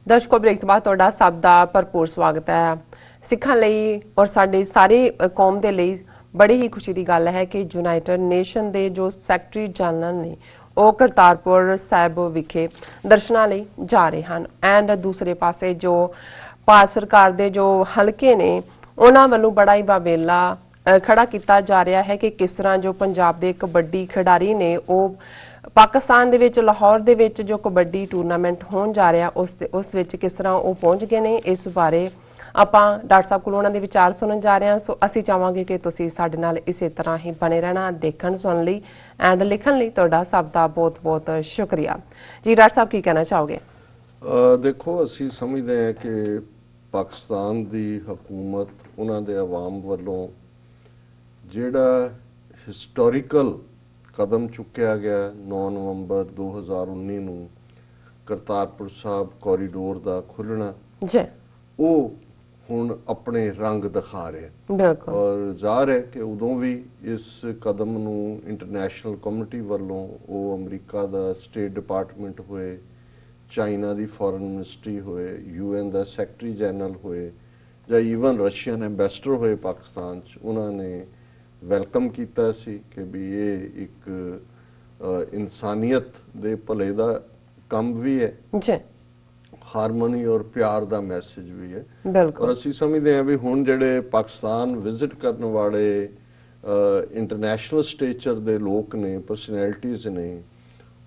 ਦਰਸ਼ਕੋ break ਤੋਂ ਬਾਅਦ ਤੁਹਾਡਾ ਸਭ ਦਾ ਭਰਪੂਰ ਸਵਾਗਤ ਹੈ। ਸਿੱਖਾਂ ਲਈ ਔਰ ਸਾਡੇ ਸਾਰੇ ਕੌਮ ਦੇ ਲਈ ਬੜੀ ਹੀ ਖੁਸ਼ੀ ਦੀ ਗੱਲ ਹੈ ਕਿ ਯੂਨਾਈਟਿਡ ਨੇਸ਼ਨ ਦੇ ਜੋ ਸੈਕਟਰੀ ਜਨਰਲ ਨੇ ਉਹ ਕਰਤਾਰਪੁਰ ਸਾਹਿਬ ਵਿਖੇ ਦਰਸ਼ਨਾਂ ਲਈ ਜਾ ਰਹੇ ਹਨ। ਐਂਡ ਦੂਸਰੇ ਪਾਸੇ ਜੋ ਭਾਰਤ ਸਰਕਾਰ ਦੇ ਜੋ ਹਲਕੇ ਨੇ ਉਹਨਾਂ ਵੱਲੋਂ ਬੜਾ ਹੀ ਬਾਬੇਲਾ ਖੜਾ ਕੀਤਾ ਜਾ ਰਿਹਾ ਹੈ ਕਿ ਕਿਸ ਤਰ੍ਹਾਂ ਜੋ ਪੰਜਾਬ ਦੇ ਕਬੱਡੀ ਖਿਡਾਰੀ ਨੇ ਉਹ ਪਾਕਿਸਤਾਨ ਦੇ ਵਿੱਚ ਲਾਹੌਰ ਦੇ ਵਿੱਚ ਜੋ ਕਬੱਡੀ ਟੂਰਨਾਮੈਂਟ ਹੋਣ ਜਾ ਰਿਹਾ ਉਸ ਵਿੱਚ ਕਿਸ ਤਰ੍ਹਾਂ ਉਹ ਪਹੁੰਚ ਗਏ ਨੇ। ਇਸ ਬਾਰੇ ਆਪਾਂ ਡਾਕਟਰ ਸਾਹਿਬ ਕੋਲੋਂ ਉਹਨਾਂ ਦੇ ਵਿਚਾਰ ਸੁਣਨ ਜਾ ਰਹੇ ਹਾਂ। ਸੋ ਅਸੀਂ ਚਾਹਾਂਗੇ ਕਿ ਤੁਸੀਂ ਸਾਡੇ ਨਾਲ ਇਸੇ ਤਰ੍ਹਾਂ ਹੀ ਬਣੇ ਰਹਿਣਾ, ਦੇਖਣ ਸੁਣਨ ਲਈ ਐਂਡ ਲਿਖਣ ਲਈ ਤੁਹਾਡਾ ਸਭ ਦਾ ਬਹੁਤ ਬਹੁਤ ਸ਼ੁਕਰੀਆ ਜੀ। ਡਾਕਟਰ ਸਾਹਿਬ ਕੀ ਕਹਿਣਾ ਚਾਹੋਗੇ? ਦੇਖੋ, ਅਸੀਂ ਸਮਝਦੇ ਹਾਂ ਕਿ ਪਾਕਿਸਤਾਨ ਦੀ ਹਕੂਮਤ ਉਹਨਾਂ ਦੇ ਆਵਾਮ ਵੱਲੋਂ ਜਿਹੜਾ ਹਿਸਟੋਰੀਕਲ ਕਦਮ ਚੁੱਕਿਆ ਗਿਆ 9 ਨਵੰਬਰ 2019 ਨੂੰ ਕਰਤਾਰਪੁਰ ਸਾਹਿਬ ਕੋਰੀਡੋਰ ਦਾ ਖੁੱਲ੍ਹਣਾ ਜੀ, ਉਹ ਹੁਣ ਆਪਣੇ ਰੰਗ ਦਿਖਾ ਰਿਹਾ। ਬਿਲਕੁਲ। ਔਰ ਜ਼ਾਹਰ ਹੈ ਕਿ ਉਦੋਂ ਵੀ ਇਸ ਕਦਮ ਨੂੰ ਇੰਟਰਨੈਸ਼ਨਲ ਕਮਿਊਨਿਟੀ ਵੱਲੋਂ ਉਹ ਅਮਰੀਕਾ ਦਾ ਸਟੇਟ ਡਿਪਾਰਟਮੈਂਟ ਹੋਏ, ਚਾਈਨਾ ਦੀ ਫੋਰਨ ਮਿਨਿਸਟਰੀ ਹੋਏ, UN ਦਾ ਸੈਕਟਰੀ ਜਨਰਲ ਹੋਏ ਜਾਂ ਈਵਨ ਰਸ਼ੀਅਨ ਐਂਬੈਸਡਰ ਹੋਏ ਪਾਕਿਸਤਾਨ 'ਚ, ਉਹਨਾਂ ਨੇ ਵੈਲਕਮ ਕੀਤਾ ਸੀ ਕਿ ਵੀ ਇਹ ਇੱਕ ਇਨਸਾਨੀਅਤ ਦੇ ਭਲੇ ਦਾ ਕੰਮ ਵੀ ਹੈ ਜੀ, ਹਾਰਮੋਨੀ ਔਰ ਪਿਆਰ ਦਾ ਮੈਸੇਜ ਵੀ ਹੈ। ਬਿਲਕੁਲ। ਔਰ ਅਸੀਂ ਸਮਝਦੇ ਹਾਂ ਵੀ ਹੁਣ ਜਿਹੜੇ ਪਾਕਿਸਤਾਨ ਵਿਜ਼ਿਟ ਕਰਨ ਵਾਲੇ ਇੰਟਰਨੈਸ਼ਨਲ ਸਟੇਚਰ ਦੇ ਲੋਕ ਨੇ, ਪਰਸਨੈਲਿਟੀਜ਼ ਨੇ,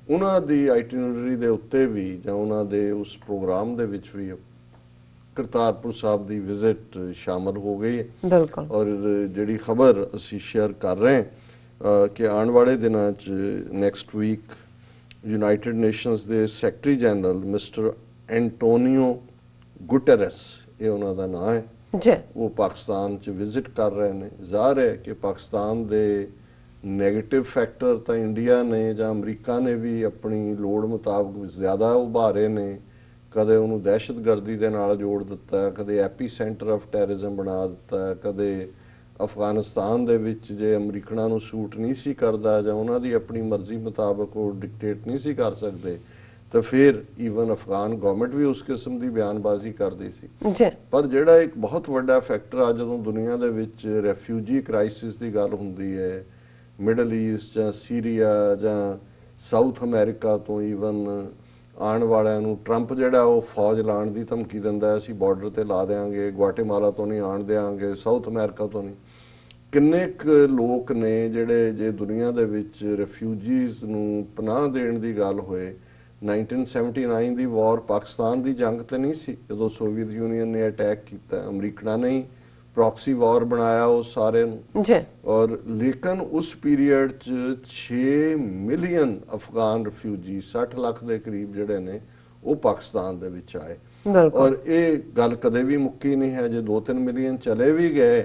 ਉਹਨਾਂ ਦੀ ਆਈਟੀਨਰੀ ਦੇ ਉੱਤੇ ਵੀ ਜਾਂ ਉਹਨਾਂ ਦੇ ਉਸ ਪ੍ਰੋਗਰਾਮ ਦੇ ਵਿੱਚ ਵੀ ਕਰਤਾਰਪੁਰ ਸਾਹਿਬ ਦੀ ਵਿਜ਼ਿਟ ਸ਼ਾਮਲ ਹੋ ਗਈ ਹੈ। ਬਿਲਕੁਲ। ਔਰ ਜਿਹੜੀ ਖਬਰ ਅਸੀਂ ਸ਼ੇਅਰ ਕਰ ਰਹੇ ਹਾਂ ਕਿ ਆਉਣ ਵਾਲੇ ਦਿਨਾਂ 'ਚ ਨੈਕਸਟ ਵੀਕ ਯੂਨਾਈਟਿਡ ਨੇਸ਼ਨਸ ਦੇ ਸੈਕਟਰੀ ਜਨਰਲ ਮਿਸਟਰ ਐਂਟੋਨੀਓ ਗੁਟੇਰਸ, ਇਹ ਉਹਨਾਂ ਦਾ ਨਾਮ ਹੈ ਜੀ, ਉਹ ਪਾਕਿਸਤਾਨ 'ਚ ਵਿਜ਼ਿਟ ਕਰ ਰਹੇ ਨੇ। ਜ਼ਾਹਰ ਹੈ ਕਿ ਪਾਕਿਸਤਾਨ ਦੇ ਨੈਗੇਟਿਵ ਫੈਕਟਰ ਤਾਂ ਇੰਡੀਆ ਨੇ ਜਾਂ ਅਮਰੀਕਾ ਨੇ ਵੀ ਆਪਣੀ ਲੋੜ ਮੁਤਾਬਕ ਜ਼ਿਆਦਾ ਉਭਾਰੇ ਨੇ। ਕਦੇ ਉਹਨੂੰ ਦਹਿਸ਼ਤਗਰਦੀ ਦੇ ਨਾਲ ਜੋੜ ਦਿੱਤਾ, ਕਦੇ ਐਪੀ ਸੈਂਟਰ ਆਫ ਟੈਰਰਿਜ਼ਮ ਬਣਾ ਦਿੱਤਾ, ਕਦੇ ਅਫਗਾਨਿਸਤਾਨ ਦੇ ਵਿੱਚ ਜੇ ਅਮਰੀਕਨਾਂ ਨੂੰ ਸੂਟ ਨਹੀਂ ਸੀ ਕਰਦਾ ਜਾਂ ਉਹਨਾਂ ਦੀ ਆਪਣੀ ਮਰਜ਼ੀ ਮੁਤਾਬਕ ਉਹ ਡਿਕਟੇਟ ਨਹੀਂ ਸੀ ਕਰ ਸਕਦੇ ਤਾਂ ਫਿਰ ਈਵਨ ਅਫਗਾਨ ਗਵਰਨਮੈਂਟ ਵੀ ਉਸ ਕਿਸਮ ਦੀ ਬਿਆਨਬਾਜ਼ੀ ਕਰਦੀ ਸੀ। ਪਰ ਜਿਹੜਾ ਇੱਕ ਬਹੁਤ ਵੱਡਾ ਫੈਕਟਰ ਆ ਜਦੋਂ ਦੁਨੀਆ ਦੇ ਵਿੱਚ ਰੈਫਿਊਜੀ ਕ੍ਰਾਈਸਿਸ ਦੀ ਗੱਲ ਹੁੰਦੀ ਹੈ, ਮਿਡਲ ਈਸਟ ਜਾਂ ਸੀਰੀਆ ਜਾਂ ਸਾਊਥ ਅਮਰੀਕਾ ਤੋਂ ਈਵਨ ਆਉਣ ਵਾਲਿਆਂ ਨੂੰ ਟਰੰਪ ਜਿਹੜਾ ਉਹ ਫੌਜ ਲਾਉਣ ਦੀ ਧਮਕੀ ਦਿੰਦਾ, ਅਸੀਂ ਬਾਰਡਰ ਤੇ ਲਾ ਦੇਵਾਂਗੇ, ਗੁਆਟੇਮਾਲਾ ਤੋਂ ਨਹੀਂ ਆਉਣ ਦੇਵਾਂਗੇ, ਸਾਊਥ ਅਮਰੀਕਾ ਤੋਂ ਨਹੀਂ। ਕਿੰਨੇ ਕੁ ਲੋਕ ਨੇ ਜਿਹੜੇ ਜੇ ਦੁਨੀਆ ਦੇ ਵਿੱਚ ਰੈਫਿਊਜੀਜ਼ ਨੂੰ ਪਨਾਹ ਦੇਣ ਦੀ ਗੱਲ ਹੋਏ, 1979 ਦੀ ਵਾਰ ਪਾਕਿਸਤਾਨ ਦੀ ਜੰਗ ਤੇ ਨਹੀਂ ਸੀ ਜਦੋਂ ਸੋਵੀਅਤ ਯੂਨੀਅਨ ਨੇ ਅਟੈਕ ਕੀਤਾ, ਅਮਰੀਕਾ ਨੇ ਹੀ ਪ੍ਰੌਕਸੀ ਵਾਰ ਬਣਾਇਆ ਉਹ ਸਾਰੇ ਨੂੰ ਜੀ। ਔਰ ਲੇਕਿਨ ਉਸ ਪੀਰੀਅਡ 'ਚ 6 ਮਿਲੀਅਨ ਅਫਗਾਨ ਰਿਫਿਊਜੀ 60 ਲੱਖ ਦੇ ਕਰੀਬ ਜਿਹੜੇ ਨੇ ਉਹ ਪਾਕਿਸਤਾਨ ਦੇ ਵਿੱਚ ਆਏ। ਔਰ ਇਹ ਗੱਲ ਕਦੇ ਵੀ ਮੁੱਕੀ ਨਹੀਂ ਹੈ। ਜੇ 2-3 ਮਿਲੀਅਨ ਚਲੇ ਵੀ ਗਏ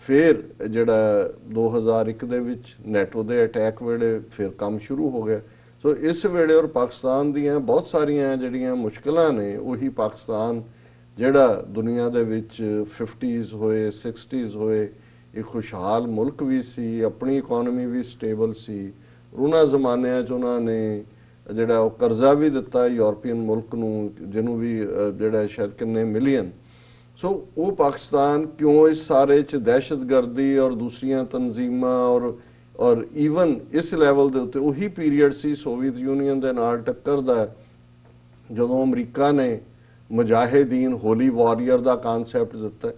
ਫਿਰ ਜਿਹੜਾ 2001 ਦੇ ਵਿੱਚ ਨੈਟੋ ਦੇ ਅਟੈਕ ਵੇਲੇ ਫਿਰ ਕੰਮ ਸ਼ੁਰੂ ਹੋ ਗਿਆ। ਸੋ ਇਸ ਵੇਲੇ ਔਰ ਪਾਕਿਸਤਾਨ ਦੀਆਂ ਬਹੁਤ ਸਾਰੀਆਂ ਜਿਹੜੀਆਂ ਮੁਸ਼ਕਲਾਂ ਨੇ ਉਹੀ ਪਾਕਿਸਤਾਨ ਜਿਹੜਾ ਦੁਨੀਆ ਦੇ ਵਿੱਚ 50s ਹੋਏ 60s ਹੋਏ ਇੱਕ ਖੁਸ਼ਹਾਲ ਮੁਲਕ ਵੀ ਸੀ, ਆਪਣੀ ਇਕਨੋਮੀ ਵੀ ਸਟੇਬਲ ਸੀ। ਉਹਨਾਂ ਜ਼ਮਾਨਿਆਂ 'ਚ ਉਹਨਾਂ ਨੇ ਜਿਹੜਾ ਉਹ ਕਰਜ਼ਾ ਵੀ ਦਿੱਤਾ ਯੂਰਪੀਅਨ ਮੁਲਕ ਨੂੰ ਜਿਹਨੂੰ ਵੀ ਜਿਹੜਾ ਸ਼ਾਇਦ ਕਿੰਨੇ ਮਿਲੀਅਨ। ਸੋ ਉਹ ਪਾਕਿਸਤਾਨ ਕਿਉਂ ਇਸ ਸਾਰੇ 'ਚ ਦਹਿਸ਼ਤਗਰਦੀ ਔਰ ਦੂਸਰੀਆਂ ਤਨਜ਼ੀਮਾਂ ਔਰ ਈਵਨ ਇਸ ਲੈਵਲ ਦੇ ਉੱਤੇ ਉਹੀ ਪੀਰੀਅਡ ਸੀ ਸੋਵੀਅਤ ਯੂਨੀਅਨ ਦੇ ਨਾਲ ਟੱਕਰ ਦਾ ਜਦੋਂ ਅਮਰੀਕਾ ਨੇ ਮੁਜਾਹਿਦੀਨ ਹੋਲੀ ਵਾਰੀਅਰ ਦਾ ਕਨਸੈਪਟ ਦਿੱਤਾ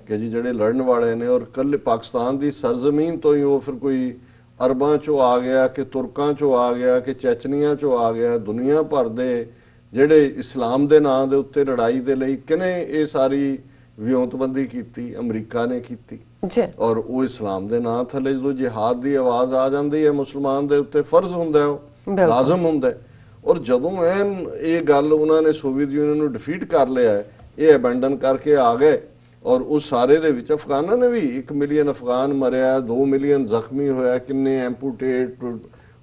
ਕਿ ਜੀ ਜਿਹੜੇ ਲੜਨ ਵਾਲੇ ਨੇ ਔਰ ਕੱਲੇ ਪਾਕਿਸਤਾਨ ਦੀ ਸਰਜ਼ਮੀਨ ਤੋਂ ਹੀ ਉਹ ਫਿਰ ਕੋਈ ਅਰਬਾਂ 'ਚੋਂ ਆ ਗਿਆ ਕਿ ਤੁਰਕਾਂ 'ਚੋਂ ਆ ਗਿਆ ਕਿ ਚੈਚਨੀਆਂ 'ਚੋਂ ਆ ਗਿਆ। ਦੁਨੀਆ ਭਰ ਦੇ ਜਿਹੜੇ ਇਸਲਾਮ ਦੇ ਨਾਂ ਦੇ ਉੱਤੇ ਲੜਾਈ ਦੇ ਲਈ ਕਿਹਨੇ ਇਹ ਸਾਰੀ ਵਿਉਂਤਬੰਦੀ ਕੀਤੀ? ਅਮਰੀਕਾ ਨੇ ਕੀਤੀ। ਔਰ ਉਹ ਇਸਲਾਮ ਦੇ ਨਾਂ ਥੱਲੇ ਜਦੋਂ ਜਿਹਾਦ ਦੀ ਆਵਾਜ਼ ਆ ਜਾਂਦੀ ਹੈ ਮੁਸਲਮਾਨ ਦੇ ਉੱਤੇ ਫਰਜ਼ ਹੁੰਦਾ, ਉਹ ਲਾਜ਼ਮ ਹੁੰਦਾ। ਔਰ ਜਦੋਂ ਇਹ ਗੱਲ ਉਹਨਾਂ ਨੇ ਸੋਵੀਅਤ ਯੂਨੀਅਨ ਨੂੰ ਡਿਫੀਟ ਕਰ ਲਿਆ, ਇਹ ਅਬੈਂਡਨ ਕਰਕੇ ਆ ਗਏ ਔਰ ਉਸ ਸਾਰੇ ਦੇ ਵਿੱਚ ਅਫਗਾਨਾਂ ਨੇ ਵੀ 1 ਮਿਲੀਅਨ ਅਫਗਾਨ ਮਰਿਆ, 2 ਮਿਲੀਅਨ ਜ਼ਖਮੀ ਹੋਇਆ, ਕਿੰਨੇ ਐਂਪੂਟੇਟ,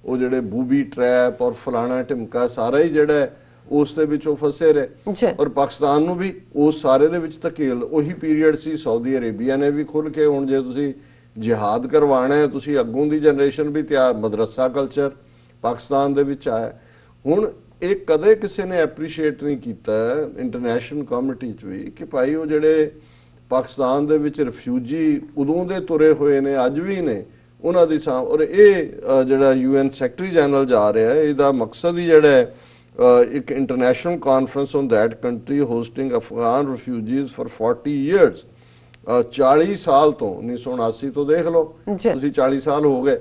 ਉਹ ਜਿਹੜੇ ਬੂਬੀ ਟਰੈਪ ਔਰ ਫਲਾਣਾ ਢਿਮਕਾ ਸਾਰਾ ਹੀ ਜਿਹੜਾ ਉਸ ਦੇ ਵਿੱਚ ਉਹ ਫਸੇ ਰਹੇ। ਔਰ ਪਾਕਿਸਤਾਨ ਨੂੰ ਵੀ ਉਸ ਸਾਰੇ ਦੇ ਵਿੱਚ ਧਕੇਲ ਉਹੀ ਪੀਰੀਅਡ ਸੀ। ਸਾਊਦੀ ਅਰੇਬੀਆ ਨੇ ਵੀ ਖੁੱਲ੍ਹ ਕੇ ਹੁਣ ਜੇ ਤੁਸੀਂ ਜਿਹਾਦ ਕਰਵਾਉਣਾ ਹੈ, ਤੁਸੀਂ ਅੱਗੋਂ ਦੀ ਜਨਰੇਸ਼ਨ ਵੀ ਤਿਆਰ, ਮਦਰਸਾ ਕਲਚਰ ਪਾਕਿਸਤਾਨ ਦੇ ਵਿੱਚ ਆਇਆ। ਹੁਣ ਇਹ ਕਦੇ ਕਿਸੇ ਨੇ ਐਪਰੀਸ਼ੀਏਟ ਨਹੀਂ ਕੀਤਾ ਇੰਟਰਨੈਸ਼ਨਲ ਕਮਿਊਨਿਟੀ 'ਚ ਵੀ ਕਿ ਭਾਈ ਉਹ ਜਿਹੜੇ ਪਾਕਿਸਤਾਨ ਦੇ ਵਿੱਚ ਰਿਫਿਊਜੀ ਉਦੋਂ ਦੇ ਤੁਰੇ ਹੋਏ ਨੇ ਅੱਜ ਵੀ ਨੇ ਉਹਨਾਂ ਦੀ ਔਰ ਇਹ ਜਿਹੜਾ UN ਸੈਕਟਰੀ ਜਨਰਲ ਜਾ ਰਿਹਾ ਹੈ ਇਹਦਾ ਮਕਸਦ ਹੀ ਜਿਹੜਾ ਹੈ ਇੱਕ international conference on that country hosting Afghan refugees for 40 years 40 ਸਾਲ ਤੋਂ 1979 ਤੋਂ ਦੇਖ ਲਓ ਤੁਸੀਂ 40 ਸਾਲ ਹੋ ਗਏ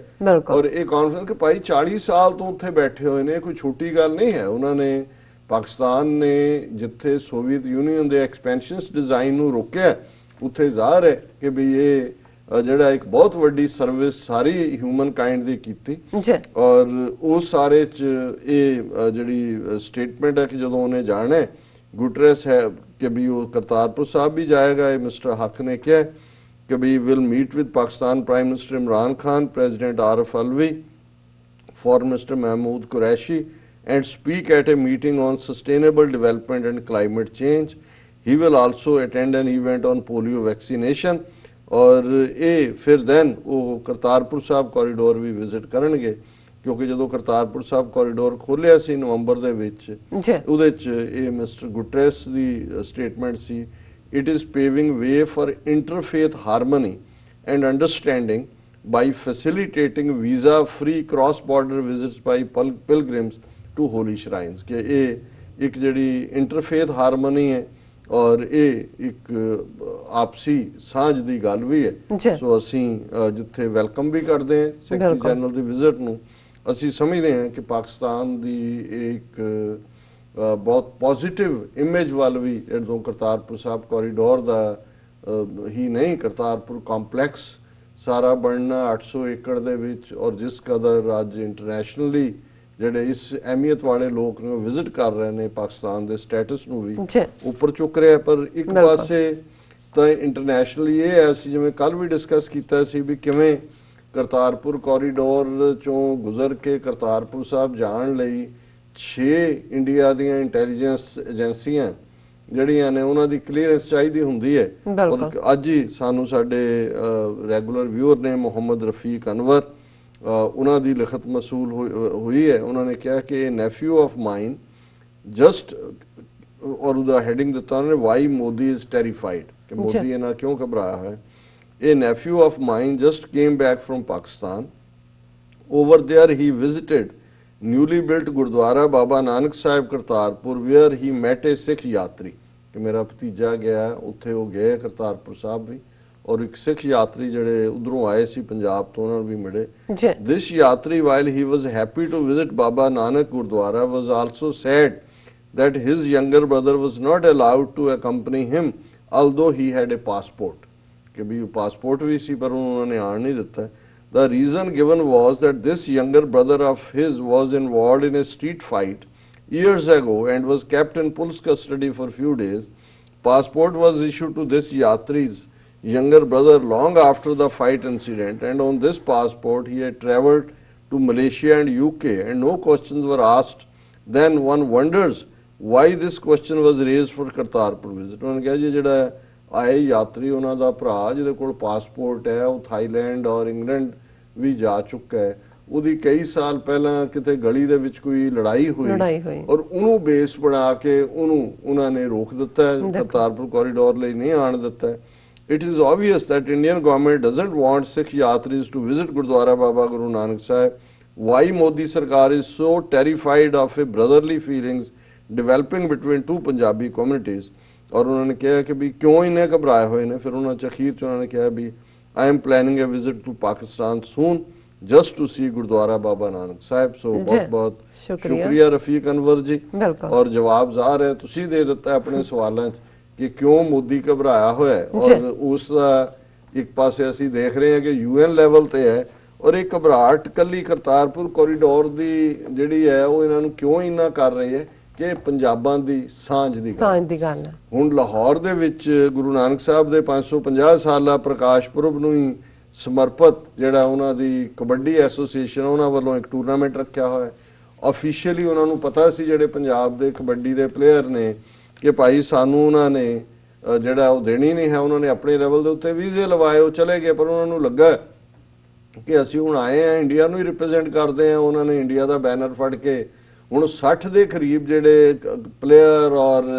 ਔਰ ਇਹ ਕਾਨਫਰੰਸ ਕਿ ਭਾਈ 40 ਸਾਲ ਤੋਂ ਉੱਥੇ ਬੈਠੇ ਹੋਏ ਨੇ ਕੋਈ ਛੋਟੀ ਗੱਲ ਨਹੀਂ ਹੈ ਉਹਨਾਂ ਨੇ ਪਾਕਿਸਤਾਨ ਨੇ ਜਿੱਥੇ ਸੋਵੀਅਤ ਯੂਨੀਅਨ ਦੇ ਐਕਸਪੈਂਸ਼ਨਸ ਡਿਜ਼ਾਈਨ ਨੂੰ ਰੋਕਿਆ ਉੱਥੇ ਜ਼ਾਹਰ ਹੈ ਕਿ ਵੀ ਇਹ ਜਿਹੜਾ ਇੱਕ ਬਹੁਤ ਵੱਡੀ ਸਰਵਿਸ ਸਾਰੀ ਹਿਊਮਨ ਕਾਈਂਡ ਦੀ ਕੀਤੀ ਔਰ ਉਸ ਸਾਰੇ ਚ ਇਹ ਜਿਹੜੀ ਸਟੇਟਮੈਂਟ ਹੈ ਕਿ ਜਦੋਂ ਉਹਨੇ ਜਾਣਾ ਹੈ ਗੁਟਰੇਸ ਹੈ कि भी वो करतारपुर साहब भी जाएगा मिस्टर हक ने क्या कि भी will meet with Pakistan prime minister Imran Khan president Arif Alvi foreign minister Mahmood Qureshi and speak at a meeting on sustainable development and climate change. He will also attend an event on polio vaccination और ये फिर then वो करतारपुर साहब कॉरिडोर भी विजिट करेंगे क्योंकि जो करतारपुर साहब कॉरिडोर खोलिया सी नवंबर दे विच उहदे च ये मिस्टर गुटरेस दी स्टेटमेंट सी it is paving way for interfaith harmony and understanding by facilitating visa free cross border visits by pilgrims to holy shrines कि ये एक जड़ी interfaith harmony है और ये एक आपसी ਸਾਂਝ ਦੀ ਗੱਲ ਵੀ ਹੈ ਸੋ ਅਸੀਂ ਜਿੱਥੇ ਵੈਲਕਮ ਵੀ ਕਰਦੇ ਹਾਂ ਸੈਕਟਰੀ ਜਨਰਲ ਦੀ ਵਿਜ਼ਿਟ ਨੂੰ ਅਸੀਂ ਸਮਝਦੇ ਹਾਂ ਕਿ ਪਾਕਿਸਤਾਨ ਦੀ ਇੱਕ ਬਹੁਤ ਪੋਜ਼ਿਟਿਵ ਇਮੇਜ ਵੱਲ ਵੀ ਜਦੋਂ ਕਰਤਾਰਪੁਰ ਸਾਹਿਬ ਕੋਰੀਡੋਰ ਦਾ ਹੀ ਨਹੀਂ ਕਰਤਾਰਪੁਰ ਕੰਪਲੈਕਸ ਸਾਰਾ ਬਣਨਾ 800 ਏਕੜ ਦੇ ਵਿੱਚ ਔਰ ਜਿਸ ਕਦਰ ਅੱਜ ਇੰਟਰਨੈਸ਼ਨਲੀ ਜਿਹੜੇ ਇਸ ਅਹਿਮੀਅਤ ਵਾਲੇ ਲੋਕ ਨੂੰ ਵਿਜ਼ਿਟ ਕਰ ਰਹੇ ਨੇ ਪਾਕਿਸਤਾਨ ਦੇ ਸਟੇਟਸ ਨੂੰ ਵੀ ਉੱਪਰ ਚੁੱਕ ਰਿਹਾ ਪਰ ਇੱਕ ਪਾਸੇ ਤਾਂ ਇੰਟਰਨੈਸ਼ਨਲੀ ਇਹ ਹੈ ਅਸੀਂ ਜਿਵੇਂ ਕੱਲ ਵੀ ਡਿਸਕਸ ਕੀਤਾ ਸੀ ਵੀ ਕਿਵੇਂ ਕਰਤਾਰਪੁਰ ਕੋਰੀਡੋਰ ਚੋਂ ਗੁਜ਼ਰ ਕੇ ਕਰਤਾਰਪੁਰ ਸਾਹਿਬ ਜਾਣ ਲਈ 6 ਇੰਡੀਆ ਦੀਆਂ ਇੰਟੈਲੀਜੈਂਸ ਏਜੰਸੀਆਂ ਜਿਹੜੀਆਂ ਨੇ ਉਹਨਾਂ ਦੀ ਕਲੀਅਰੈਂਸ ਚਾਹੀਦੀ ਹੁੰਦੀ ਹੈ ਔਰ ਅੱਜ ਹੀ ਸਾਨੂੰ ਸਾਡੇ ਰੈਗੂਲਰ ਵਿਊਅਰ ਨੇ ਮੁਹੰਮਦ ਰਫੀਕ ਅਨਵਰ ਉਹਨਾਂ ਦੀ ਲਿਖਤ ਮਸੂਲ ਹੋਈ ਹੈ ਉਹਨਾਂ ਨੇ ਕਿਹਾ ਕਿ ਨੈਫਿਊ ਆਫ ਮਾਈਨ ਜਸਟ ਔਰ ਉਹਦਾ ਹੈਡਿੰਗ ਦਿੱਤਾ ਉਹਨੇ ਵਾਈ ਮੋਦੀ ਇਜ਼ ਟੈਰੀਫਾਈਡ ਕਿ ਮੋਦੀ ਇਹਨਾਂ ਕਿਉਂ ਘਬਰਾਇਆ ਹੈ A nephew of mine just came back from Pakistan. Over there he visited newly built Gurdwara Baba Nanak Sahib Kartarpur where he met a Sikh yatri. कि मेरा भतीजा गया उत्थे वो गए करतारपुर साहब भी और एक सिख यात्री जड़े उधरों आए सी पंजाब तो उन्होंने भी मिले This yatri while he was happy to visit Baba Nanak Gurdwara was also sad that his younger brother was not allowed to accompany him although he had a passport. कि भी पासपोर्ट भी सी पर उन्होंने आन नहीं दिता The reason given was that this younger brother of his was involved in a street fight years ago and was kept in police custody for few days. Passport was issued to this yatri's younger brother long after the fight incident and on this passport he had travelled to Malaysia and UK and no questions were asked. Then one wonders why this question was raised for Kartarpur visit. उन्होंने कहा जी जड़ा ਆਏ ਯਾਤਰੀ ਉਹਨਾਂ ਦਾ ਭਰਾ ਜਿਹਦੇ ਕੋਲ passport ਹੈ ਉਹ ਥਾਈਲੈਂਡ ਔਰ ਇੰਗਲੈਂਡ ਵੀ ਜਾ ਚੁੱਕਾ ਹੈ ਉਹਦੀ ਕਈ ਸਾਲ ਪਹਿਲਾਂ ਕਿਤੇ ਗਲੀ ਦੇ ਵਿੱਚ ਕੋਈ ਲੜਾਈ ਹੋਈ ਔਰ ਉਹਨੂੰ ਬੇਸ ਬਣਾ ਕੇ ਉਹਨਾਂ ਨੇ ਰੋਕ ਦਿੱਤਾ ਹੈ ਕਰਤਾਰਪੁਰ ਕੋਰੀਡੋਰ ਲਈ ਨਹੀਂ ਆਣ ਦਿੱਤਾ It is obvious that Indian government doesn't want Sikh yatris to visit Gurdwara Baba Guru Nanak Sahib. Why Modi Sarkar is so terrified of a brotherly feelings developing between two Punjabi communities और उन्होंने कहा कि भी क्यों इन्हें घबराए हुए ने फिर उन्होंने अखीर च उन्होंने कहा भी I am planning a visit to Pakistan soon just to see Gurdwara Baba Nanak Sahib so बहुत बहुत शुक्रिया रफीक अनवर जी और जवाब ਜ਼ਾਹਰ ਹੈ ਤੁਸੀਂ ਦੇ ਦਿੱਤਾ ਆਪਣੇ ਸਵਾਲਾਂ 'ਚ ਕਿ ਕਿਉਂ ਮੋਦੀ ਘਬਰਾਇਆ ਹੋਇਆ ਹੈ ਔਰ ਉਸ ਦਾ ਇੱਕ ਪਾਸੇ ਅਸੀਂ ਦੇਖ ਰਹੇ ਹਾਂ ਕਿ UN ਲੈਵਲ ਤੇ ਹੈ ਔਰ ਇਹ ਘਬਰਾਹਟ ਕੱਲੀ ਕਰਤਾਰਪੁਰ ਕੋਰੀਡੋਰ ਦੀ ਜਿਹੜੀ ਹੈ ਉਹ ਇਹਨਾਂ ਨੂੰ ਕਿਉਂ ਇੰਨਾ ਕਰ ਰਹੀ ਹੈ ਕਿ ਪੰਜਾਬਾਂ ਦੀ ਸਾਂਝ ਦੀ ਗੱਲ ਹੈ ਹੁਣ ਲਾਹੌਰ ਦੇ ਵਿੱਚ ਗੁਰੂ ਨਾਨਕ ਸਾਹਿਬ ਦੇ 550 ਸਾਲਾ ਪ੍ਰਕਾਸ਼ ਪੁਰਬ ਨੂੰ ਹੀ ਸਮਰਪਿਤ ਜਿਹੜਾ ਉਹਨਾਂ ਦੀ ਕਬੱਡੀ ਐਸੋਸੀਏਸ਼ਨ ਉਹਨਾਂ ਵੱਲੋਂ ਇੱਕ ਟੂਰਨਾਮੈਂਟ ਰੱਖਿਆ ਹੋਇਆ ਆਫੀਸ਼ੀਅਲੀ ਉਹਨਾਂ ਨੂੰ ਪਤਾ ਸੀ ਜਿਹੜੇ ਪੰਜਾਬ ਦੇ ਕਬੱਡੀ ਦੇ ਪਲੇਅਰ ਨੇ ਕਿ ਭਾਈ ਸਾਨੂੰ ਉਹਨਾਂ ਨੇ ਜਿਹੜਾ ਉਹ ਦੇਣੀ ਨਹੀਂ ਹੈ ਉਹਨਾਂ ਨੇ ਆਪਣੇ ਲੈਵਲ ਦੇ ਉੱਤੇ ਵੀਜ਼ੇ ਲਵਾਏ ਉਹ ਚਲੇ ਗਏ ਪਰ ਉਹਨਾਂ ਨੂੰ ਲੱਗਾ ਕਿ ਅਸੀਂ ਹੁਣ ਆਏ ਆ ਇੰਡੀਆ ਨੂੰ ਹੀ ਰਿਪਰੈਜ਼ੈਂਟ ਕਰਦੇ ਆ ਉਹਨਾਂ ਨੇ ਇੰਡੀਆ ਦਾ ਬੈਨਰ ਫੜ ਕੇ ਹੁਣ 60 ਦੇ ਕਰੀਬ ਜਿਹੜੇ ਪਲੇਅਰ ਔਰ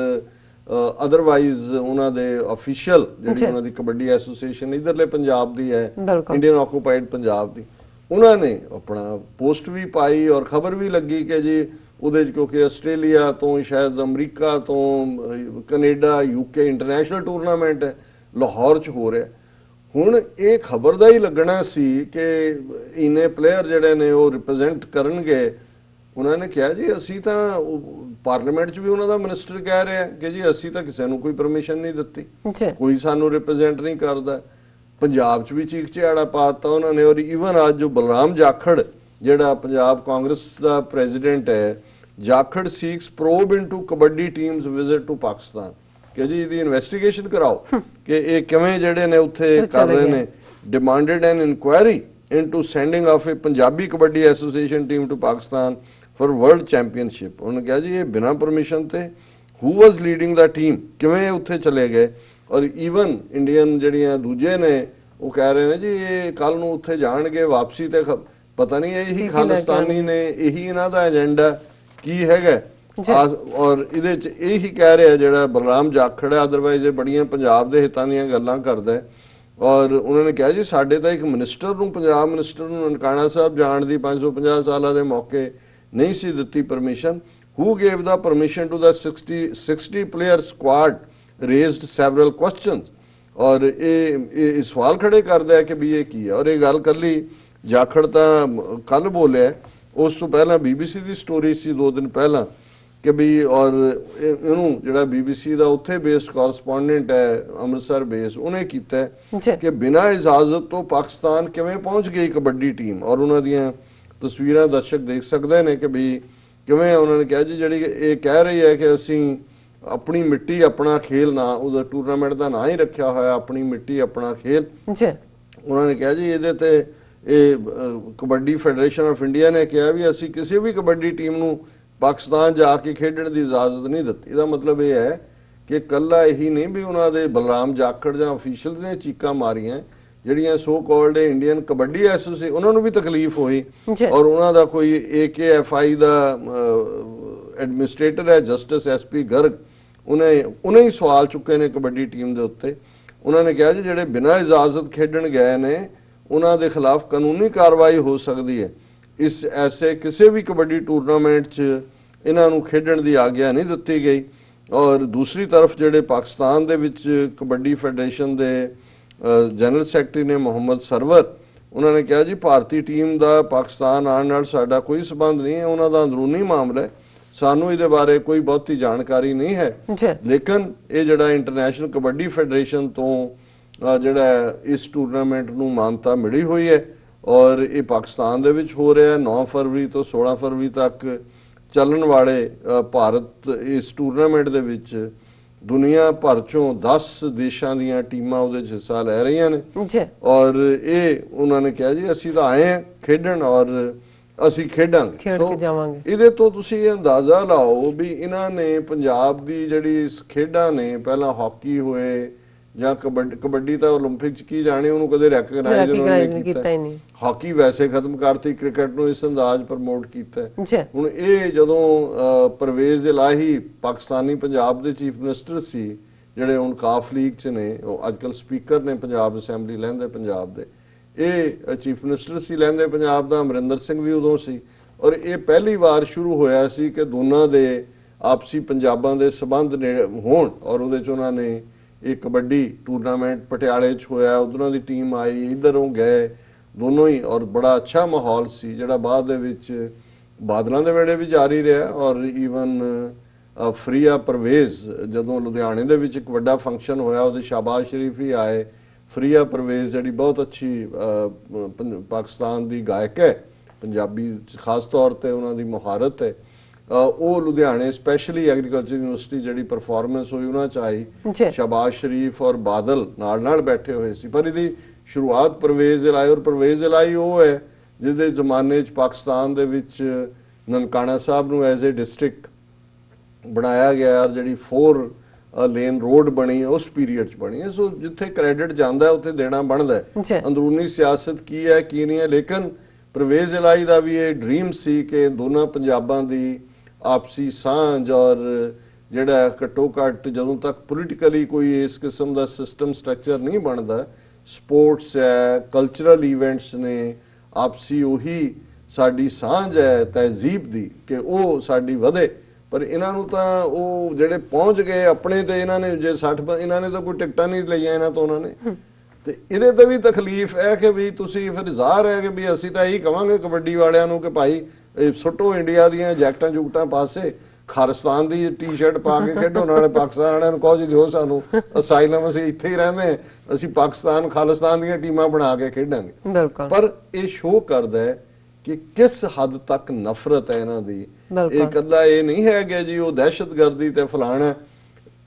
ਅਦਰਵਾਈਜ਼ ਉਹਨਾਂ ਦੇ ਅਫੀਸ਼ੀਅਲ ਜਿਹੜੀ ਉਹਨਾਂ ਦੀ ਕਬੱਡੀ ਐਸੋਸੀਏਸ਼ਨ ਇਧਰਲੇ ਪੰਜਾਬ ਦੀ ਹੈ, ਇੰਡੀਅਨ ਆਕੂਪਾਈਡ ਪੰਜਾਬ ਦੀ, ਉਹਨਾਂ ਨੇ ਆਪਣਾ ਪੋਸਟ ਵੀ ਪਾਈ ਔਰ ਖਬਰ ਵੀ ਲੱਗੀ ਕਿ ਜੀ ਉਹਦੇ 'ਚ ਕਿਉਂਕਿ ਆਸਟ੍ਰੇਲੀਆ ਤੋਂ, ਸ਼ਾਇਦ ਅਮਰੀਕਾ ਤੋਂ, ਕੈਨੇਡਾ, ਯੂਕੇ ਇੰਟਰਨੈਸ਼ਨਲ ਟੂਰਨਾਮੈਂਟ ਹੈ, ਲਾਹੌਰ 'ਚ ਹੋ ਰਿਹਾ। ਹੁਣ ਇਹ ਖਬਰ ਦਾ ਹੀ ਲੱਗਣਾ ਸੀ ਕਿ ਇੰਨੇ ਪਲੇਅਰ ਜਿਹੜੇ ਨੇ ਉਹ ਰਿਪਰੈਜ਼ੈਂਟ ਕਰਨਗੇ। ਉਹਨਾਂ ਨੇ ਕਿਹਾ ਜੀ ਅਸੀਂ ਤਾਂ ਪਾਰਲੀਮੈਂਟ 'ਚ ਵੀ ਉਹਨਾਂ ਦਾ ਮਿਨਿਸਟਰ ਕਹਿ ਰਿਹਾ ਕਿ ਜੀ ਅਸੀਂ ਤਾਂ ਕਿਸੇ ਨੂੰ ਕੋਈ ਪਰਮਿਸ਼ਨ ਨਹੀਂ ਦਿੱਤੀ, ਕੋਈ ਸਾਨੂੰ ਰਿਪਰੈਜ਼ੈਂਟ ਨਹੀਂ ਕਰਦਾ। ਪੰਜਾਬ 'ਚ ਵੀ ਚੀਖ ਚਿਹਾੜਾ ਪਾਤਾ ਉਹਨਾਂ ਨੇ। ਔਰ ਈਵਨ ਅੱਜ ਜੋ ਬਲਰਾਮ ਜਾਖੜ ਜਿਹੜਾ ਪੰਜਾਬ ਕਾਂਗਰਸ ਦਾ ਪ੍ਰੈਜ਼ੀਡੈਂਟ ਹੈ, Jakhar seeks probe into kabaddi teams visit to Pakistan, ਕਿ ਜੀ ਇਹਦੀ ਇਨਵੈਸਟੀਗੇਸ਼ਨ ਕਰਾਓ ਕਿ ਇਹ ਕਿਵੇਂ ਜਿਹੜੇ ਨੇ ਉੱਥੇ ਕਰ ਰਹੇ ਨੇ। Demanded an inquiry into sending of a Punjabi kabaddi association team to Pakistan for world championship. ਉਹਨੇ ਕਿਹਾ ਜੀ ਇਹ ਬਿਨਾਂ ਪਰਮਿਸ਼ਨ ਤੇ ਹੂ ਵਾਸ ਲੀਡਿੰਗ ਦਾ ਟੀਮ, ਕਿਵੇਂ ਉੱਥੇ ਚਲੇ ਗਏ। ਔਰ ਈਵਨ ਇੰਡੀਅਨ ਜਿਹੜੀਆਂ ਦੂਜੇ ਨੇ ਉਹ ਕਹਿ ਰਹੇ ਨੇ ਜੀ ਇਹ ਕੱਲ ਨੂੰ ਉੱਥੇ ਜਾਣਗੇ ਵਾਪਸੀ ਤੇ ਪਤਾ ਨਹੀਂ ਇਹੀ ਖਾਲਿਸਤਾਨੀ ਨੇ, ਇਹੀ ਇਹਨਾਂ ਦਾ ਏਜੰਡਾ ਕੀ ਹੈਗਾ। ਔਰ ਇਹਦੇ ਚ ਇਹੀ ਕਹਿ ਰਿਹਾ ਜਿਹੜਾ ਬਲਰਾਮ ਜਾਖੜ ਹੈ, ਅਦਰਵਾਈਜ਼ ਇਹ ਬੜੀਆਂ ਪੰਜਾਬ ਦੇ ਹਿੱਤਾਂ ਦੀਆਂ ਗੱਲਾਂ ਕਰਦਾ। ਔਰ ਉਹਨਾਂ ਨੇ ਕਿਹਾ ਜੀ ਸਾਡੇ ਤਾਂ ਇੱਕ ਮਿਨਿਸਟਰ ਨੂੰ, ਪੰਜਾਬ ਮਿਨਿਸਟਰ ਨੂੰ ਨਨਕਾਣਾ ਸਾਹਿਬ ਜਾਣ ਦੀ 550 ਸਾਲਾਂ ਦੇ ਮੌਕੇ ਨਹੀਂ ਸੀ ਦਿੱਤੀ permission. Who gave the permission to the 60 player squad raised several questions. ਔਰ ਇਹ ਸਵਾਲ ਖੜੇ ਕਰਦਾ ਹੈ ਕਿ ਵੀ ਇਹ ਕੀ ਹੈ। ਔਰ ਇਹ ਗੱਲ ਕੱਲੀ ਜਾਖੜ ਤਾਂ ਕੱਲ ਬੋਲਿਆ, ਉਸ ਤੋਂ ਪਹਿਲਾਂ BBC ਦੀ ਸਟੋਰੀ ਸੀ 2 ਦਿਨ ਪਹਿਲਾਂ ਕਿ ਵੀ ਔਰ ਇਹਨੂੰ ਜਿਹੜਾ BBC ਦਾ ਉੱਥੇ ਬੇਸਡ ਕੋਰਸਪੋਂਡੈਂਟ ਹੈ ਅੰਮ੍ਰਿਤਸਰ ਬੇਸ, ਉਹਨੇ ਕੀਤਾ ਕਿ ਬਿਨਾਂ ਇਜਾਜ਼ਤ ਤੋਂ ਪਾਕਿਸਤਾਨ ਕਿਵੇਂ ਪਹੁੰਚ ਗਈ ਕਬੱਡੀ ਟੀਮ। ਔਰ ਉਹਨਾਂ ਦੀਆਂ ਤਸਵੀਰਾਂ ਦਰਸ਼ਕ ਦੇਖ ਸਕਦੇ ਨੇ ਕਿ ਵੀ ਕਿਵੇਂ ਉਹਨਾਂ ਨੇ ਕਿਹਾ ਜੀ ਜਿਹੜੀ ਇਹ ਕਹਿ ਰਹੀ ਹੈ ਕਿ ਅਸੀਂ ਆਪਣੀ ਮਿੱਟੀ ਆਪਣਾ ਖੇਲ, ਨਾ ਉਹਦਾ ਟੂਰਨਾਮੈਂਟ ਦਾ ਨਾਂ ਹੀ ਰੱਖਿਆ ਹੋਇਆ ਆਪਣੀ ਮਿੱਟੀ ਆਪਣਾ ਖੇਲ। ਉਹਨਾਂ ਨੇ ਕਿਹਾ ਜੀ ਇਹਦੇ ਤੇ ਇਹ ਕਬੱਡੀ ਫੈਡਰੇਸ਼ਨ ਆਫ ਇੰਡੀਆ ਨੇ ਕਿਹਾ ਵੀ ਅਸੀਂ ਕਿਸੇ ਵੀ ਕਬੱਡੀ ਟੀਮ ਨੂੰ ਪਾਕਿਸਤਾਨ ਜਾ ਕੇ ਖੇਡਣ ਦੀ ਇਜਾਜ਼ਤ ਨਹੀਂ ਦਿੱਤੀ। ਇਹਦਾ ਮਤਲਬ ਇਹ ਹੈ ਕਿ ਕੱਲਾ ਇਹੀ ਨਹੀਂ ਵੀ ਉਹਨਾਂ ਦੇ ਬਲਰਾਮ ਜਾਖੜ ਜਾਂ ਅਫੀਸ਼ੀਅਲ ਨੇ ਚੀਕਾਂ ਮਾਰੀਆਂ, ਜਿਹੜੀਆਂ so called Indian kabaddi association ਉਹਨਾਂ ਨੂੰ ਵੀ ਤਕਲੀਫ ਹੋਈ। ਔਰ ਉਹਨਾਂ ਦਾ ਕੋਈ AKFI ਦਾ ਐਡਮਿਨਿਸਟ੍ਰੇਟਰ ਹੈ ਜਸਟਿਸ SP ਗਰਗ, ਉਹਨੇ ਹੀ ਸਵਾਲ ਚੁੱਕੇ ਨੇ ਕਬੱਡੀ ਟੀਮ ਦੇ ਉੱਤੇ। ਉਹਨਾਂ ਨੇ ਕਿਹਾ ਜੀ ਜਿਹੜੇ ਬਿਨਾਂ ਇਜਾਜ਼ਤ ਖੇਡਣ ਗਏ ਨੇ ਉਹਨਾਂ ਦੇ ਖਿਲਾਫ ਕਾਨੂੰਨੀ ਕਾਰਵਾਈ ਹੋ ਸਕਦੀ ਹੈ। ਇਸ ਐਸੇ ਕਿਸੇ ਵੀ ਕਬੱਡੀ ਟੂਰਨਾਮੈਂਟ 'ਚ ਇਹਨਾਂ ਨੂੰ ਖੇਡਣ ਦੀ ਆਗਿਆ ਨਹੀਂ ਦਿੱਤੀ ਗਈ। ਔਰ ਦੂਸਰੀ ਤਰਫ ਜਿਹੜੇ ਪਾਕਿਸਤਾਨ ਦੇ ਵਿੱਚ ਕਬੱਡੀ ਫੈਡਰੇਸ਼ਨ ਦੇ ਜਨਰਲ ਸੈਕਟਰੀ ਨੇ ਮੁਹੰਮਦ ਸਰਵਰ, ਉਹਨਾਂ ਨੇ ਕਿਹਾ ਜੀ ਭਾਰਤੀ ਟੀਮ ਦਾ ਪਾਕਿਸਤਾਨ ਆਉਣ ਨਾਲ ਸਾਡਾ ਕੋਈ ਸਬੰਧ ਨਹੀਂ ਹੈ, ਉਹਨਾਂ ਦਾ ਅੰਦਰੂਨੀ ਮਾਮਲਾ ਹੈ, ਸਾਨੂੰ ਇਹਦੇ ਬਾਰੇ ਕੋਈ ਬਹੁਤੀ ਜਾਣਕਾਰੀ ਨਹੀਂ ਹੈ। ਲੇਕਿਨ ਇਹ ਜਿਹੜਾ ਇੰਟਰਨੈਸ਼ਨਲ ਕਬੱਡੀ ਫੈਡਰੇਸ਼ਨ ਤੋਂ ਜਿਹੜਾ ਇਸ ਟੂਰਨਾਮੈਂਟ ਨੂੰ ਮਾਨਤਾ ਮਿਲੀ ਹੋਈ ਹੈ ਔਰ ਇਹ ਪਾਕਿਸਤਾਨ ਦੇ ਵਿੱਚ ਹੋ ਰਿਹਾ 9 ਫਰਵਰੀ ਤੋਂ 16 ਫਰਵਰੀ ਤੱਕ ਚੱਲਣ ਵਾਲੇ ਭਾਰਤ ਇਸ ਟੂਰਨਾਮੈਂਟ ਦੇ ਵਿੱਚ ਦੁਨੀਆ ਭਰ ਚੋਂ 10 ਦੇਸ਼ਾਂ ਦੀਆਂ ਟੀਮਾਂ ਉਹਦੇ 'ਚ ਹਿੱਸਾ ਲੈ ਰਹੀਆਂ ਨੇ। ਔਰ ਇਹ ਉਹਨਾਂ ਨੇ ਕਿਹਾ ਜੀ ਅਸੀਂ ਤਾਂ ਆਏ ਹਾਂ ਖੇਡਣ ਔਰ ਅਸੀਂ ਖੇਡਾਂਗੇ। ਸੋ ਇਹਦੇ ਤੋਂ ਤੁਸੀਂ ਇਹ ਅੰਦਾਜ਼ਾ ਲਾਓ ਵੀ ਇਹਨਾਂ ਨੇ ਪੰਜਾਬ ਦੀ ਜਿਹੜੀ ਖੇਡਾਂ ਨੇ, ਪਹਿਲਾਂ ਹਾਕੀ ਹੋਏ ਜਾਂ ਕਬੱਡੀ ਤਾਂ 올림픽 'ਚ ਕੀ ਜਾਣੇ, ਉਹਨੂੰ ਕਦੇ ਰੈਕਗਨਾਈਜ਼ ਉਹਨਾਂ ਨੇ ਕੀਤਾ ਹੀ ਨਹੀਂ। ਹਾਕੀ ਵੈਸੇ ਖਤਮ ਕਰਤੀ, ਕ੍ਰਿਕਟ ਨੂੰ ਇਸ ਅੰਦਾਜ਼ ਪ੍ਰਮੋਟ ਕੀਤਾ। ਹੁਣ ਇਹ ਜਦੋਂ ਪਰਵੇਜ਼ ਇਲਾਹੀ ਪਾਕਿਸਤਾਨੀ ਪੰਜਾਬ ਦੇ ਚੀਫ ਮਿਨਿਸਟਰ ਸੀ, ਜਿਹੜੇ ਹੁਣ ਕਾਫ ਲੀਗ 'ਚ ਨੇ, ਉਹ ਅੱਜਕੱਲ ਸਪੀਕਰ ਨੇ ਪੰਜਾਬ ਅਸੈਂਬਲੀ ਲਹਿੰਦੇ ਪੰਜਾਬ ਦੇ, ਇਹ ਚੀਫ ਮਿਨਿਸਟਰ ਸੀ ਲਹਿੰਦੇ ਪੰਜਾਬ ਦਾ, ਅਮਰਿੰਦਰ ਸਿੰਘ ਵੀ ਉਦੋਂ ਸੀ। ਔਰ ਇਹ ਪਹਿਲੀ ਵਾਰ ਸ਼ੁਰੂ ਹੋਇਆ ਸੀ ਕਿ ਦੋਨਾਂ ਦੇ ਆਪਸੀ ਪੰਜਾਬਾਂ ਦੇ ਸਬੰਧ ਹੋਣ। ਔਰ ਉਹਦੇ 'ਚ ਉਹਨਾਂ ਨੇ ਇਹ ਕਬੱਡੀ ਟੂਰਨਾਮੈਂਟ ਪਟਿਆਲੇ 'ਚ ਹੋਇਆ, ਉਧਰੋਂ ਦੀ ਟੀਮ ਆਈ, ਇੱਧਰੋਂ ਗਏ ਦੋਨੋਂ ਹੀ। ਔਰ ਬੜਾ ਅੱਛਾ ਮਾਹੌਲ ਸੀ ਜਿਹੜਾ ਬਾਅਦ ਦੇ ਵਿੱਚ ਬਾਦਲਾਂ ਦੇ ਵੇਲੇ ਵੀ ਜਾਰੀ ਰਿਹਾ। ਔਰ ਈਵਨ ਫਰੀਆ ਪਰਵੇਜ਼ ਜਦੋਂ ਲੁਧਿਆਣੇ ਦੇ ਵਿੱਚ ਇੱਕ ਵੱਡਾ ਫੰਕਸ਼ਨ ਹੋਇਆ, ਉਹਦੇ ਸ਼ਾਬਾਸ਼ ਸ਼ਰੀਫ ਹੀ ਆਏ। ਫਰੀਆ ਪਰਵੇਜ਼ ਜਿਹੜੀ ਬਹੁਤ ਅੱਛੀ ਪਾਕਿਸਤਾਨ ਦੀ ਗਾਇਕ ਹੈ, ਪੰਜਾਬੀ ਖਾਸ ਤੌਰ ਤੇ ਉਹਨਾਂ ਦੀ ਮੁਹਾਰਤ ਹੈ, ਉਹ ਲੁਧਿਆਣੇ ਸਪੈਸ਼ਲੀ ਐਗਰੀਕਲਚਰ ਯੂਨੀਵਰਸਿਟੀ ਜਿਹੜੀ ਪਰਫਾਰਮੈਂਸ ਹੋਈ ਉਹਨਾਂ 'ਚ ਆਈ। ਸ਼ਾਬਾਸ਼ ਸ਼ਰੀਫ ਔਰ ਬਾਦਲ ਨਾਲ ਬੈਠੇ ਹੋਏ ਸੀ। ਪਰ ਇਹਦੀ ਸ਼ੁਰੂਆਤ ਪਰਵੇਜ਼ ਇਲਾਹੀ, ਔਰ ਪਰਵੇਜ਼ ਇਲਾਹੀ ਉਹ ਹੈ ਜਿਹਦੇ ਜ਼ਮਾਨੇ 'ਚ ਪਾਕਿਸਤਾਨ ਦੇ ਵਿੱਚ ਨਨਕਾਣਾ ਸਾਹਿਬ ਨੂੰ ਐਜ਼ ਏ ਡਿਸਟ੍ਰਿਕਟ ਬਣਾਇਆ ਗਿਆ ਔਰ ਜਿਹੜੀ 4 ਲੇਨ ਰੋਡ ਬਣੀ ਉਸ ਪੀਰੀਅਡ 'ਚ ਬਣੀ ਹੈ। ਸੋ ਜਿੱਥੇ ਕ੍ਰੈਡਿਟ ਜਾਂਦਾ ਉੱਥੇ ਦੇਣਾ ਬਣਦਾ ਹੈ। ਅੰਦਰੂਨੀ ਸਿਆਸਤ ਕੀ ਹੈ ਕੀ ਨਹੀਂ ਹੈ, ਲੇਕਿਨ ਪਰਵੇਜ਼ ਇਲਾਹੀ ਦਾ ਵੀ ਇਹ ਡ੍ਰੀਮ ਸੀ ਕਿ ਦੋਨਾਂ ਪੰਜਾਬਾਂ ਦੀ ਆਪਸੀ ਸਾਂਝ ਔਰ ਜਿਹੜਾ ਘੱਟੋ ਘੱਟ ਜਦੋਂ ਤੱਕ ਪੋਲੀਟੀਕਲੀ ਕੋਈ ਇਸ ਕਿਸਮ ਦਾ ਸਿਸਟਮ ਸਟਰਕਚਰ ਨਹੀਂ ਬਣਦਾ, ਸਪੋਰਟਸ ਹੈ, ਕਲਚਰਲ ਇਵੈਂਟਸ ਨੇ, ਆਪਸੀ ਉਹੀ ਸਾਡੀ ਸਾਂਝ ਹੈ ਤਹਿਜ਼ੀਬ ਦੀ ਕਿ ਉਹ ਸਾਡੀ ਵਧੇ। ਪਰ ਇਹਨਾਂ ਨੂੰ ਤਾਂ ਉਹ ਜਿਹੜੇ ਪਹੁੰਚ ਗਏ ਆਪਣੇ ਤੇ, ਇਹਨਾਂ ਨੇ ਜੇ 60 ਇਹਨਾਂ ਨੇ ਤਾਂ ਕੋਈ ਟਿਕਟਾਂ ਨਹੀਂ ਲਈਆਂ ਇਹਨਾਂ ਤੋਂ ਉਹਨਾਂ ਨੇ, ਤੇ ਇਹਦੇ ਤੇ ਵੀ ਤਕਲੀਫ ਹੈ ਕਿ ਵੀ ਤੁਸੀਂ ਫਿਰ ਜ਼ਾਹਰ ਹੈ ਕਿ ਵੀ ਅਸੀਂ ਤਾਂ ਇਹੀ ਕਵਾਂਗੇ ਕਬੱਡੀ ਵਾਲਿਆਂ ਨੂੰ ਕਿ ਭਾਈ ਸੁੱਟੋ ਇੰਡੀਆ ਦੀਆਂ ਜੈਕਟਾਂ ਜੁਕਟਾਂ ਪਾਸੇ, ਖਾਲਿਸਤਾਨ ਦੀ ਟੀ-ਸ਼ਰਟ ਪਾ ਕੇ ਖੇਡੋ, ਨਾਲੇ ਪਾਕਿਸਤਾਨ ਵਾਲਿਆਂ ਨੂੰ ਕਹੋ ਜੀ ਦਿਓ ਸਾਨੂੰ ਅਸਾਈਲਮ, ਅਸੀਂ ਇੱਥੇ ਹੀ ਰਹਿੰਦੇ ਹਾਂ, ਅਸੀਂ ਪਾਕਿਸਤਾਨ ਖਾਲਿਸਤਾਨ ਦੀਆਂ ਟੀਮਾਂ ਬਣਾ ਕੇ ਖੇਡਾਂਗੇ। ਬਿਲਕੁਲ। ਪਰ ਇਹ ਸ਼ੋਅ ਕਰਦਾ ਹੈ ਕਿ ਕਿਸ ਹੱਦ ਤੱਕ ਨਫ਼ਰਤ ਹੈ ਇਹਨਾਂ ਦੀ। ਇਹ ਇਕੱਲਾ ਇਹ ਨਹੀਂ ਹੈ ਕਿ ਜੀ ਉਹ ਦਹਿਸ਼ਤਗਰਦੀ ਤੇ ਫਲਾਣਾ,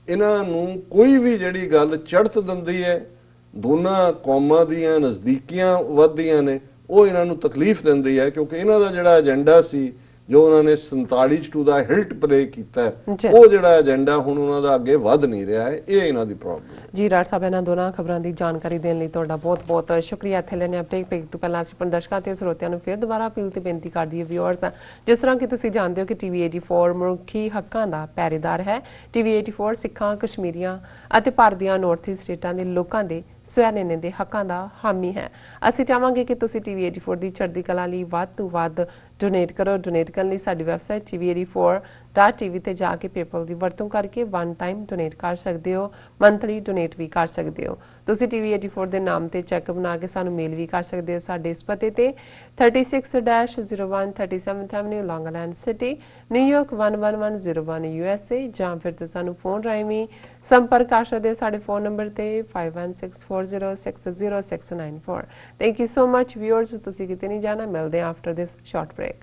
ਇਹਨਾਂ ਨੂੰ ਕੋਈ ਵੀ ਜਿਹੜੀ ਗੱਲ ਚੜ੍ਹਤ ਦਿੰਦੀ ਹੈ, ਦੋਨਾਂ ਕੌਮਾਂ ਦੀਆਂ ਨਜ਼ਦੀਕੀਆਂ ਵੱਧਦੀਆਂ ਨੇ, ਉਹ ਇਹਨਾਂ ਨੂੰ ਤਕਲੀਫ ਦਿੰਦੀ ਹੈ, ਕਿਉਂਕਿ ਇਹਨਾਂ ਦਾ ਜਿਹੜਾ ਏਜੰਡਾ ਸੀ ਜੋ ਉਹਨਾਂ ਨੇ 47 ਦਾ ਹਿਲਟ ਪਲੇ ਕੀਤਾ, ਉਹ ਜਿਹੜਾ ਏਜੰਡਾ ਹੁਣ ਉਹਨਾਂ ਦਾ ਅੱਗੇ ਵੱਧ ਨਹੀਂ ਰਿਹਾ ਹੈ। ਇਹ ਇਹਨਾਂ ਦੀ ਪ੍ਰੋਬਲਮ ਹੈ। ਜੀ ਰਾਜ ਸਾਹਿਬ, ਇਹਨਾਂ ਦੋਨਾਂ ਖਬਰਾਂ ਦੀ ਜਾਣਕਾਰੀ ਦੇਣ ਲਈ ਤੁਹਾਡਾ ਬਹੁਤ-ਬਹੁਤ ਸ਼ੁਕਰੀਆ। ਇੱਥੇ ਲੈਣੇ ਅਪਡੇਟ ਤੋਂ ਪਹਿਲਾਂ ਅਸੀਂ ਦਰਸ਼ਕਾਂ ਤੇ ਸਰੋਤਿਆਂ ਨੂੰ ਫਿਰ ਦੁਬਾਰਾ ਅਪੀਲ ਤੇ ਬੇਨਤੀ ਕਰਦੀ ਹੈ ਵਿਊਅਰਸ, ਜਿਸ ਤਰ੍ਹਾਂ ਕਿ ਤੁਸੀਂ ਜਾਣਦੇ ਹੋ ਕਿ ਟੀਵੀ 84 ਮਨੁੱਖੀ ਹੱਕਾਂ ਦਾ ਪਹਿਰੇਦਾਰ ਹੈ। ਟੀਵੀ 84 ਸਿੱਖਾਂ, ਕਸ਼ਮੀਰੀਆਂ ਅਤੇ ਭਾਰਤ ਦੀਆਂ ਨਾਰਥ ਈਸਟ ਸਟੇਟਾਂ ਦੇ ਲੋਕਾਂ ਦੇ ਸਵੈ-ਨਿਰਣੇ ਦੇ ਹੱਕਾਂ ਦਾ ਹਾਮੀ ਹੈ। ਅਸੀਂ ਚਾਹਾਂਗੇ ਕਿ ਤੁਸੀਂ ਟੀਵੀ 84 ਦੀ ਚੜ੍ਹਦੀ ਕਲਾ ਲਈ ਵੱਧ ਤੋਂ ਵੱਧ ਡੋਨੇਟ ਕਰੋ। ਡੋਨੇਟ ਕਰਨ ਲਈ ਸਾਡੀ ਵੈਬਸਾਈਟ tv84.tv ਤੇ ਜਾ ਕੇ ਪੇਪਲ ਦੀ ਵਰਤੋਂ ਕਰਕੇ ਵਨ ਟਾਈਮ ਡੋਨੇਟ ਕਰ ਸਕਦੇ ਹੋ, ਮੰਥਲੀ ਡੋਨੇਟ ਵੀ ਕਰ ਸਕਦੇ ਹੋ। ਤੁਸੀਂ ਟੀਵੀ 84 ਦੇ ਨਾਮ ਤੇ ਚੈੱਕ ਬਣਾ ਕੇ ਸਾਨੂੰ ਮੇਲ ਵੀ ਕਰ ਸਕਦੇ ਹੋ ਸਾਡੇ ਇਸ ਪਤੇ ਤੇ 36-01 37th ਐਵਨਿਊ, ਲੌਂਗ ਆਈਲੈਂਡ ਸਿਟੀ, ਨਿਊਯਾਰਕ 11101 USA, ਜਾਂ ਫਿਰ ਤੁਸੀਂ ਸਾਨੂੰ ਫੋਨ ਰਾਹੀਂ ਵੀ ਸੰਪਰਕ ਕਰ ਸਕਦੇ ਹੋ ਸਾਡੇ ਫੋਨ ਨੰਬਰ ਤੇ 5164060694। Thank you so much viewers, ਤੁਸੀਂ ਕਿਤੇ ਨਹੀਂ ਜਾਣਾ, ਮਿਲਦੇ ਹਾਂ ਆਫਟਰ ਦਿਸ ਸ਼ਾਰਟ ਬ੍ਰੇਕ।